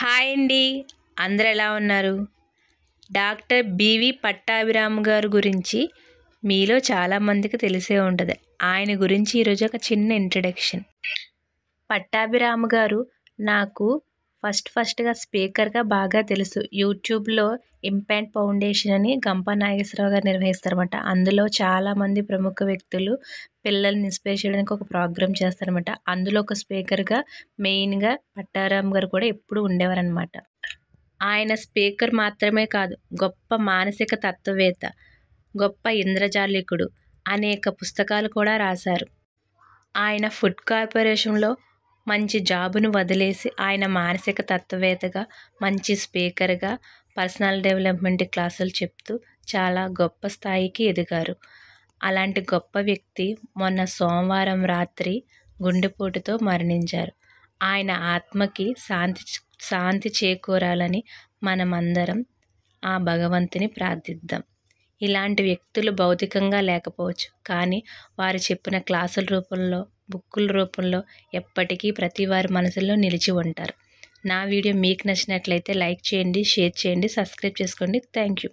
Hi అండి. అందరూ ఎలా ఉన్నారు? డాక్టర్ బివి పట్టాభిరామ్ గారు గురించి మీలో చాలామందికి తెలిసే ఉంటుంది. ఆయన గురించి ఈరోజు ఒక చిన్న ఇంట్రడక్షన్. పట్టాభిరామ్ గారు నాకు ఫస్ట్గా స్పీకర్గా బాగా తెలుసు. యూట్యూబ్లో ఇంపాక్ట్ ఫౌండేషన్ అని గంప నాగేశ్వరరావు గారు నిర్వహిస్తారన్నమాట. అందులో చాలామంది ప్రముఖ వ్యక్తులు పిల్లల్ని ఇన్స్పైర్ చేయడానికి ఒక ప్రోగ్రామ్ చేస్తారన్నమాట. అందులో ఒక స్పీకర్గా మెయిన్గా పట్టాభిరామ్ గారు కూడా ఎప్పుడు ఉండేవారన్నమాట. ఆయన స్పీకర్ మాత్రమే కాదు, గొప్ప మానసిక తత్వవేత్త, గొప్ప ఇంద్రజాలికుడు, అనేక పుస్తకాలు కూడా రాశారు. ఆయన ఫుడ్ కార్పొరేషన్లో మంచి జాబును వదిలేసి ఆయన మానసిక తత్వవేత్తగా, మంచి స్పీకర్గా పర్సనల్ డెవలప్మెంట్ క్లాసులు చెప్తూ చాలా గొప్ప స్థాయికి ఎదిగారు. అలాంటి గొప్ప వ్యక్తి మొన్న సోమవారం రాత్రి గుండెపోటుతో మరణించారు. ఆయన ఆత్మకి శాంతి చేకూరాలని మనమందరం ఆ భగవంతుని ప్రార్థిద్దాం. ఇలాంటి వ్యక్తులు భౌతికంగా లేకపోవచ్చు, కానీ వారు చెప్పిన క్లాసుల రూపంలో, బుక్కుల రూపంలో ఎప్పటికీ ప్రతి వారి మనసులో నిలిచి ఉంటారు. నా వీడియో మీకు నచ్చినట్లయితే లైక్ చేయండి, షేర్ చేయండి, సబ్స్క్రైబ్ చేసుకోండి. Thank you.